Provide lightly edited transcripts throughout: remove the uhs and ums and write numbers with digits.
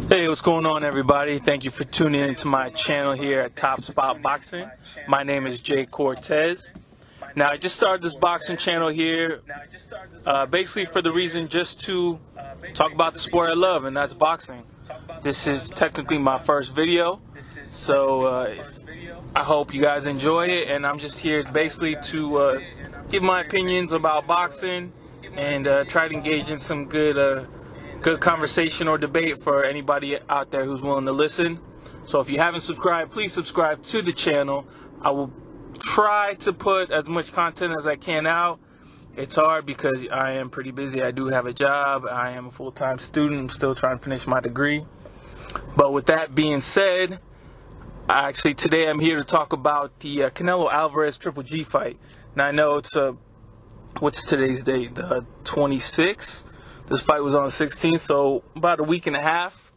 Hey, what's going on, everybody? Thank you for tuning into my channel here at Top Spot Boxing. My name is Jay Cortez. Now, I just started this boxing channel here basically for the reason just to talk about the sport I love, and that's boxing. This is technically my first video, so I hope you guys enjoy it, and I'm just here basically to give my opinions about boxing and try to engage in some good conversation or debate for anybody out there who's willing to listen. So if you haven't subscribed, please subscribe to the channel. I will try to put as much content as I can out. It's hard because I am pretty busy. I do have a job. I am a full-time student. I'm still trying to finish my degree. But with that being said, actually today I'm here to talk about the Canelo Alvarez Triple G fight. Now I know it's what's today's date? The 26th. This fight was on the 16th, so about a week and a half.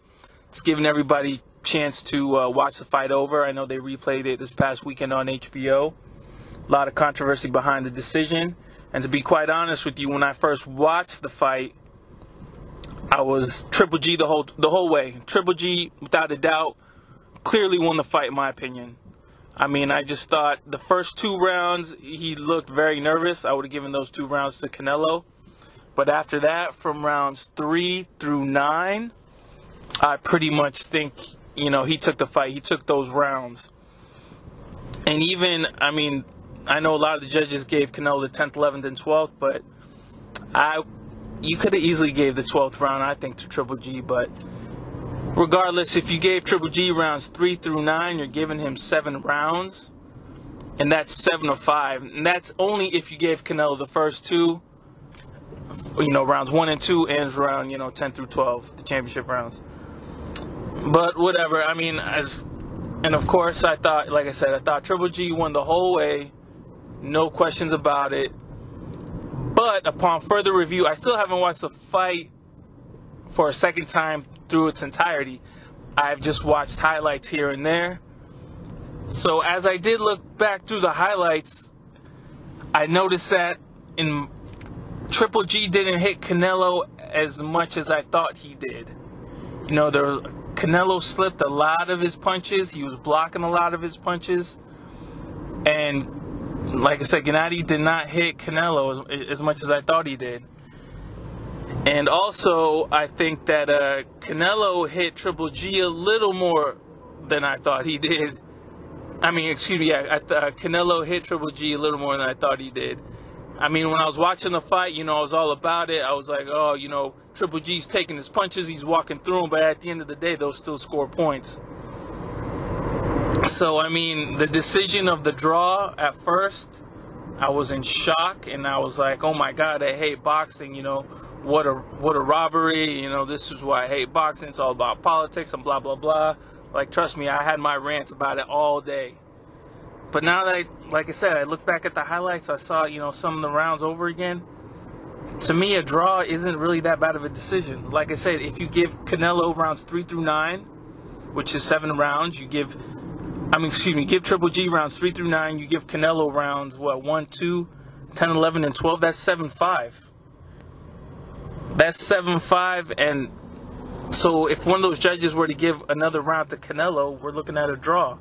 It's giving everybody a chance to watch the fight over. I know they replayed it this past weekend on HBO. A lot of controversy behind the decision. And to be quite honest with you, when I first watched the fight, I was Triple G the whole way. Triple G, without a doubt, clearly won the fight in my opinion. I mean, I just thought the first 2 rounds, he looked very nervous. I would have given those 2 rounds to Canelo. But after that, from rounds 3 through 9, I pretty much think, he took the fight. He took those rounds. And even, I mean, I know a lot of the judges gave Canelo the 10th, 11th, and 12th, but you could have easily gave the 12th round, I think, to Triple G. But regardless, if you gave Triple G rounds 3 through 9, you're giving him 7 rounds. And that's 7 of 5. And that's only if you gave Canelo the first 2. Rounds 1 and 2 ends around, 10 through 12, the championship rounds. But whatever, I mean, and of course, I thought, like I said, I thought Triple G won the whole way, no questions about it. But upon further review, I still haven't watched the fight for a second time through its entirety. I've just watched highlights here and there. So as I did look back through the highlights, I noticed that Triple G didn't hit Canelo as much as I thought he did. Canelo slipped a lot of his punches. He was blocking a lot of his punches. And like I said, Gennady did not hit Canelo as much as I thought he did. And also, I think that Canelo hit Triple G a little more than I thought he did. I mean, excuse me, Canelo hit Triple G a little more than I thought he did. I mean, when I was watching the fight, I was all about it. I was like, oh, Triple G's taking his punches, he's walking through them, but at the end of the day, they'll still score points. So, I mean, the decision of the draw at first, I was in shock, and I was like, oh my God, I hate boxing, what a robbery, this is why I hate boxing, it's all about politics and blah, blah, blah. Like, trust me, I had my rants about it all day. But now that like I said, I look back at the highlights, I saw, some of the rounds over again. To me, a draw isn't really that bad of a decision. Like I said, if you give Canelo rounds 3 through 9, which is 7 rounds, give Triple G rounds 3 through 9, you give Canelo rounds, 1, 2, 10, 11, and 12, that's 7-5. That's 7-5, and so if one of those judges were to give another round to Canelo, we're looking at a draw.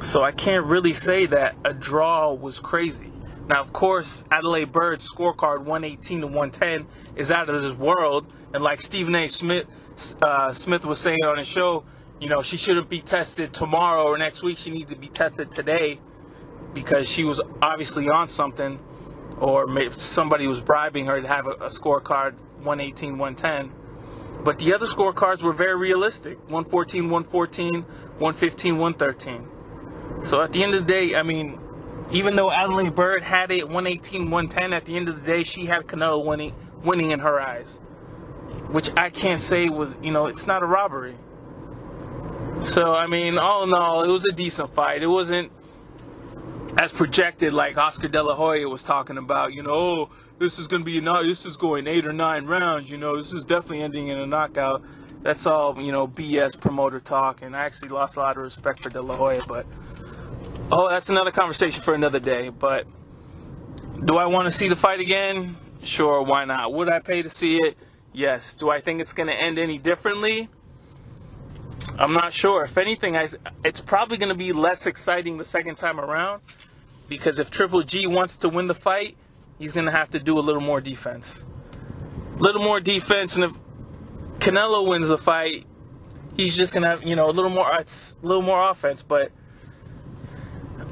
So I can't really say that a draw was crazy. Now, of course, Adelaide Bird's scorecard 118 to 110 is out of this world. And like Stephen A. Smith was saying on his show, she shouldn't be tested tomorrow or next week. She needs to be tested today because she was obviously on something, or maybe somebody was bribing her to have a scorecard 118, 110. But the other scorecards were very realistic. 114, 114, 115, 113. So at the end of the day, I mean, even though Adelaide Bird had it 118, 110, at the end of the day, she had Canelo winning in her eyes. Which I can't say was, it's not a robbery. So, I mean, all in all, it was a decent fight. It wasn't as projected like Oscar De La Hoya was talking about, oh, this is going going 8 or 9 rounds, this is definitely ending in a knockout. That's all, BS promoter talk, and I actually lost a lot of respect for De La Hoya, but that's another conversation for another day. But do I want to see the fight again? Sure, why not? Would I pay to see it? Yes. Do I think it's going to end any differently? I'm not sure. If anything, it's probably going to be less exciting the second time around, because if Triple G wants to win the fight, he's going to have to do a little more defense. And if Canelo wins the fight, he's just going to have, a little more offense. But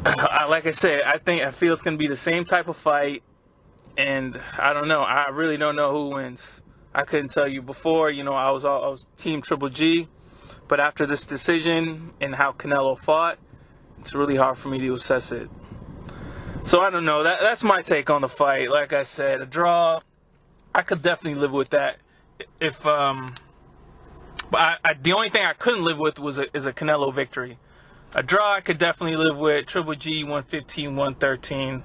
like I said, I feel it's going to be the same type of fight, and I don't know. I really don't know who wins. I couldn't tell you before. I was Team Triple G. But after this decision and how Canelo fought, it's really hard for me to assess it. So I don't know. That's my take on the fight. Like I said, a draw, I could definitely live with that. But the only thing I couldn't live with is a Canelo victory. A draw, I could definitely live with. Triple G 115, 113.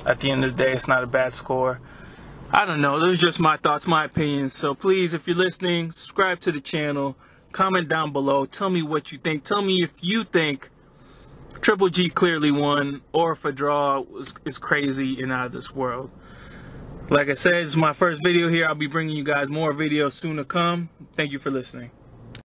At the end of the day, it's not a bad score. I don't know. Those are just my thoughts, my opinions. So please, if you're listening, subscribe to the channel. Comment down below. Tell me what you think. Tell me if you think Triple G clearly won, or if a draw is crazy and out of this world. Like I said, this is my first video here. I'll be bringing you guys more videos soon to come. Thank you for listening.